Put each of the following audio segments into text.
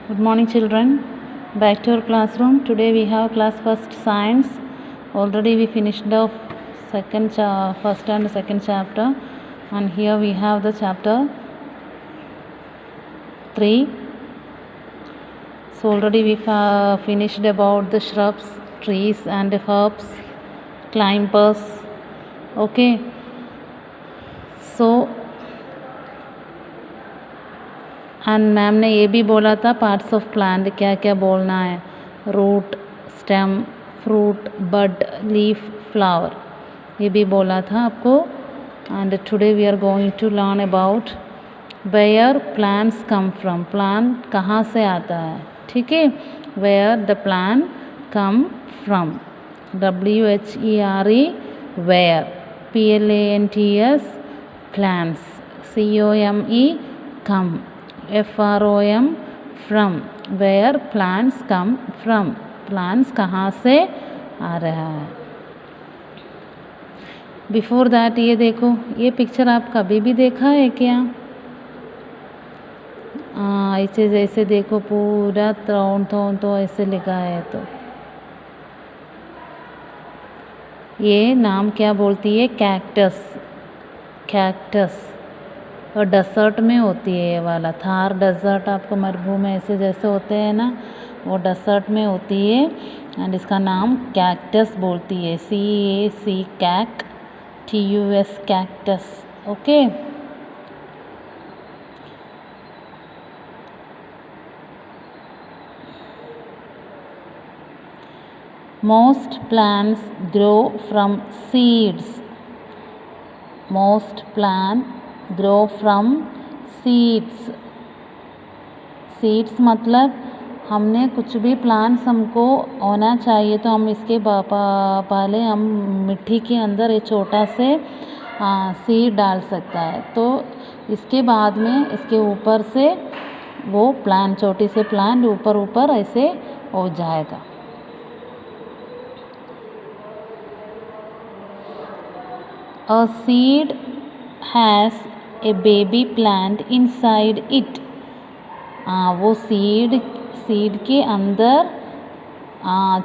Good morning, children. Back to our classroom. Today we have class first science. Already we finished the first and second chapter, and here we have the chapter 3. So already we finished about the shrubs, trees and herbs, climbers. Okay. So and ma'am ने ये भी बोला था parts of plant क्या क्या बोलना है, root, stem, fruit, bud, leaf, flower, ये भी बोला था आपको. And today we are going to learn about where plants come from. Plant कहाँ से आता है, ठीक है. Where the plant come from, WHERE, where, PLANTS, plants, COME, come, FROM, from, where plants come from. plants कहाँ से आ रहा है. बिफोर दैट ये देखो, ये पिक्चर आप कभी भी देखा है क्या? ऐसे जैसे देखो पूरा तो ऐसे लिखा है. तो ये नाम क्या बोलती है? कैक्टस. कैक्टस और डेजर्ट में होती है ये वाला. थार डेजर्ट आपको मरुभूमि ऐसे जैसे होते हैं ना, वो डेजर्ट में होती है. एंड इसका नाम कैक्टस बोलती है. CAC cac, TUS cactus. Okay. Most plants grow from seeds. Most plant grow from seeds. Seeds मतलब हमने कुछ भी प्लांट्स हमको होना चाहिए तो हम इसके पहले हम मिट्टी के अंदर एक छोटा से सीड डाल सकता है. तो इसके बाद में इसके ऊपर से वो प्लांट, छोटी से प्लांट ऊपर ऐसे हो जाएगा. A seed has a baby plant inside it. वो सीड के अंदर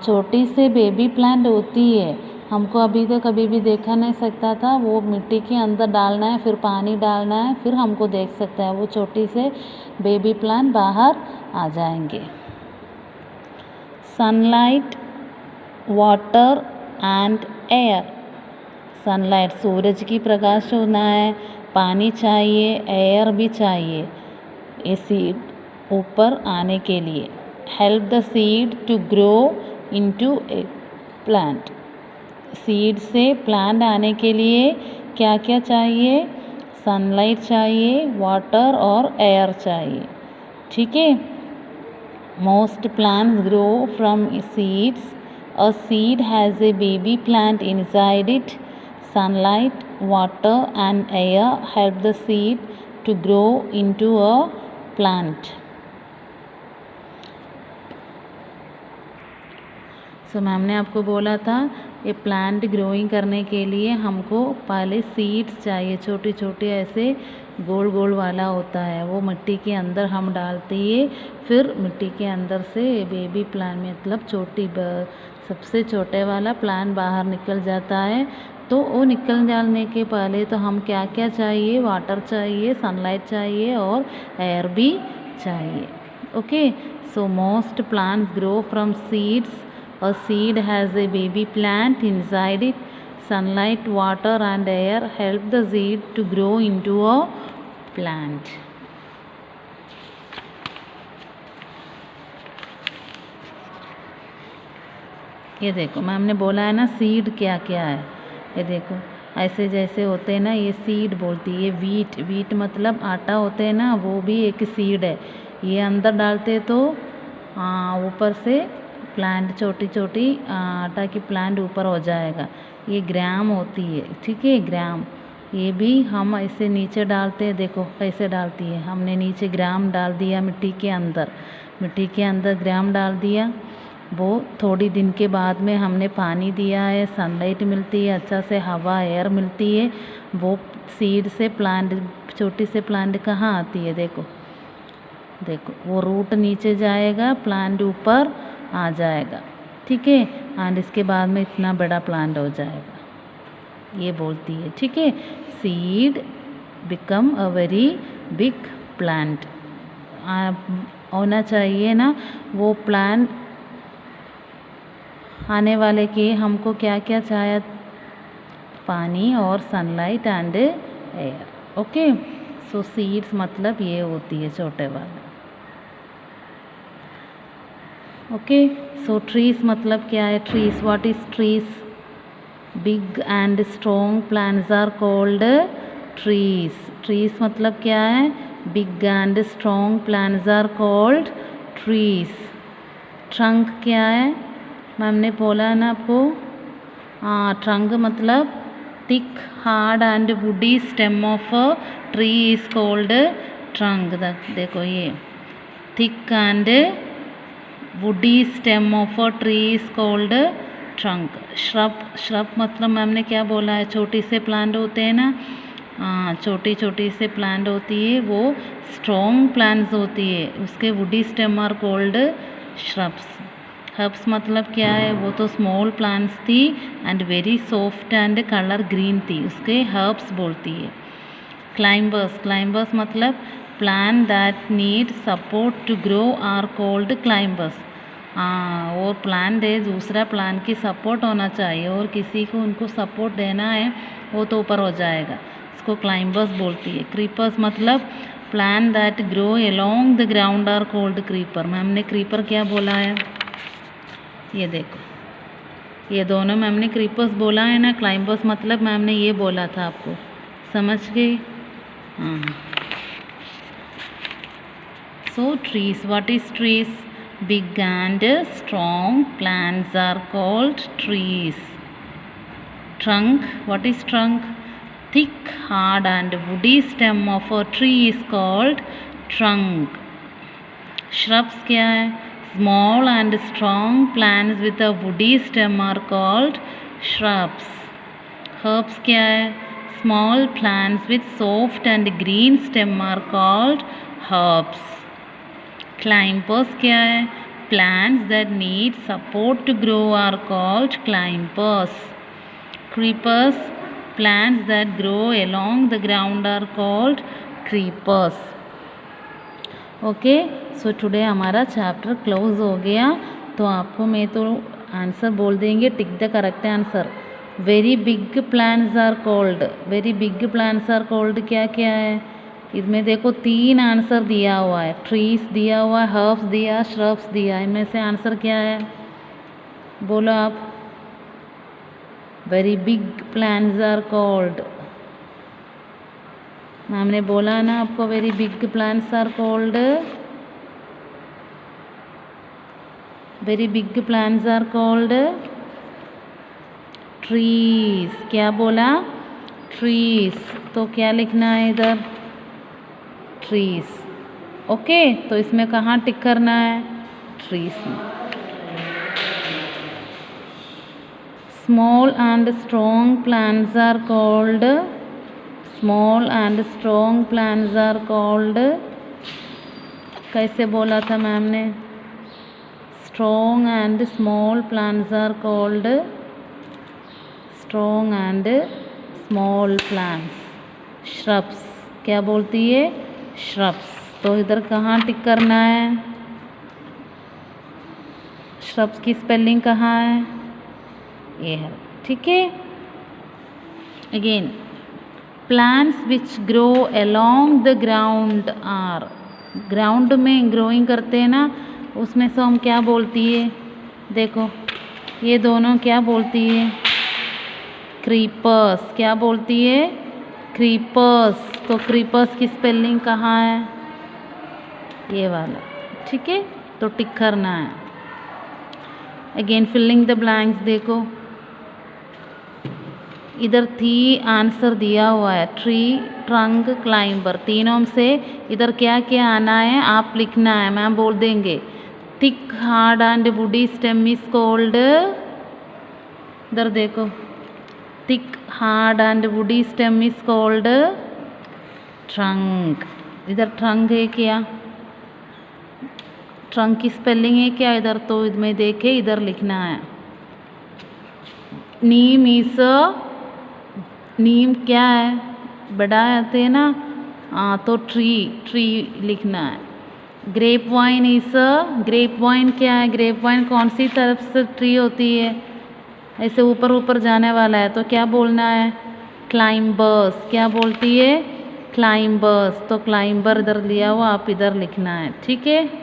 छोटी से बेबी प्लांट होती है. हमको अभी तो कभी भी देखा नहीं सकता था. वो मिट्टी के अंदर डालना है, फिर पानी डालना है, फिर हमको देख सकता है वो छोटी से बेबी प्लांट बाहर आ जाएंगे. Sunlight, water and air. Sunlight, सूरज की प्रकाश होना है, पानी चाहिए, एयर भी चाहिए ये सीड ऊपर आने के लिए. Help the seed to grow into a plant. Seed से प्लांट आने के लिए क्या क्या चाहिए? सनलाइट चाहिए, वाटर और एयर चाहिए, ठीक है. Most plants grow from seeds. A seed has a baby plant inside it. Sunlight, water and air help the seed to grow into a plant. So ma'am ने आपको बोला था ये प्लांट ग्रोइंग करने के लिए हमको पहले सीड्स चाहिए. छोटी छोटी ऐसे गोल गोल वाला होता है, वो मिट्टी के अंदर हम डालते हैं. फिर मिट्टी के अंदर से बेबी प्लांट मतलब सबसे छोटे वाला प्लांट बाहर निकल जाता है. तो वो निकल जाने के पहले तो हम क्या क्या चाहिए? वाटर चाहिए, सनलाइट चाहिए और एयर भी चाहिए. Okay. So most plants grow from seeds. A seed has a baby plant inside it. Sunlight, water and air help the seed to grow into a plant. ये देखो मैम ने बोला है ना सीड क्या क्या है. ये देखो ऐसे जैसे होते हैं ना, ये सीड बोलती है. वीट मतलब आटा होते हैं ना, वो भी एक सीड है. ये अंदर डालते तो ऊपर से प्लांट छोटी छोटी आटा की प्लांट ऊपर हो जाएगा. ये ग्राम होती है, ठीक है. ग्राम ये भी हम ऐसे नीचे डालते हैं. देखो कैसे डालती है. हमने नीचे ग्राम डाल दिया मिट्टी के अंदर ग्राम डाल दिया. वो थोड़ी दिन के बाद में हमने पानी दिया है, सनलाइट मिलती है, अच्छा से हवा, एयर मिलती है. वो सीड से प्लांट, छोटी से प्लांट कहाँ आती है? देखो देखो वो रूट नीचे जाएगा, प्लांट ऊपर आ जाएगा, ठीक है, एंड इसके बाद में इतना बड़ा प्लांट हो जाएगा, ये बोलती है, ठीक है। Seed become a very big plant, होना चाहिए ना वो प्लांट आने वाले के हमको क्या क्या चाहिए, पानी और sunlight and air, okay. So seeds मतलब ये होती है छोटे वाले, ओके। सो ट्रीज मतलब क्या है, trees, what is trees, big and strong plants are called trees. Trees मतलब क्या है, big and strong plants are called trees. Trunk क्या है, मैम ने बोला ना आपको, हाँ, ट्रंक मतलब thick hard and woody stem of a tree is called trunk. देखो ये thick and woody stem of a tree is called trunk. Shrub, shrub मतलब मैम ने क्या बोला है, छोटी से प्लांट होते हैं ना, हाँ, छोटी छोटी से प्लांट होती है, वो स्ट्रॉन्ग प्लांट्स होती है, उसके woody stem are called shrubs. Herbs मतलब क्या है, वो तो स्मॉल प्लांट्स थी and very soft and colour green थी, उसके हर्ब्स बोलती है। क्लाइंबर्स, क्लाइंबर्स मतलब plant that need support to grow are called climbers. हाँ, और प्लांट है, दूसरा प्लांट की सपोर्ट होना चाहिए और किसी को उनको सपोर्ट देना है, वो तो ऊपर हो जाएगा, इसको क्लाइंबर्स बोलती है। क्रीपर्स मतलब plant that grow along the ground are called creeper. Ma'am ने क्रीपर क्या बोला है, ये देखो, ये दोनों मैम ने क्रीपर्स बोला है ना, क्लाइंबर्स मतलब मैम ने ये बोला था, आपको समझ गई, हाँ। So trees, what is trees, big and strong plants are called trees. Trunk, what is trunk, thick hard and woody stem of a tree is called trunk. Shrubs क्या है, small and strong plants with a woody stem are called shrubs. Herbs क्या है, small plants with soft and green stem are called herbs. Climbers क्या है, plants that need support to grow are called climbers. Creepers, plants that grow along the ground are called creepers. Okay, so today हमारा chapter close हो गया। तो आपको मैं तो answer बोल देंगे, tick the correct answer. Very big plants are called, very big plants are called क्या क्या है, इसमें देखो 3 आंसर दिया हुआ है, ट्रीज दिया हुआ है, हर्ब्स दिया, श्रब्स दिया, इनमें से आंसर क्या है, बोलो आप। Very big plants are called, ma'am ने बोला ना आपको, very big plants are called, very big plants are called trees. क्या बोला, ट्रीज, तो क्या लिखना है इधर, ट्रीज, ओके। तो इसमें कहाँ टिक करना है, ट्रीज में। Small and strong plants are called, small and strong plants are called, कैसे बोला था मैम ने, strong and small plants are called, strong and small plants, shrubs, क्या बोलती है, shrubs। तो इधर कहाँ टिक करना है, shrubs की स्पेलिंग कहाँ है, ये है, ठीक है। Again, plants which grow along the ground are, ground में ग्रोइंग करते हैं ना, उसमें से हम क्या बोलती है, देखो ये दोनों क्या बोलती है, क्रीपर्स, क्या बोलती है, क्रीपर्स। तो क्रीपर्स की स्पेलिंग कहाँ है, ये वाला, ठीक है, तो टिक करना है। अगेन फिलिंग द ब्लैंक्स, देखो इधर 3 आंसर दिया हुआ है, ट्री, ट्रंक, क्लाइंबर, तीनों में से इधर क्या क्या आना है आप लिखना है, मैम बोल देंगे। Thick hard and woody stem is called, इधर देखो, thick hard and woody stem is called trunk. इधर ट्रंक है क्या, ट्रंक की स्पेलिंग है क्या इधर, तो इसमें देखे इधर लिखना है। नीम इस, नीम क्या है, बड़ा आते हैं ना, तो ट्री लिखना है। ग्रेप वाइन इस, ग्रेप वाइन क्या है, ग्रेप वाइन कौन सी तरफ से ट्री होती है, ऐसे ऊपर ऊपर जाने वाला है, तो क्या बोलना है, क्लाइंबर्स। क्या बोलती है, क्लाइंबर्स। तो क्लाइंबर इधर लिया हुआ, आप इधर लिखना है, ठीक है।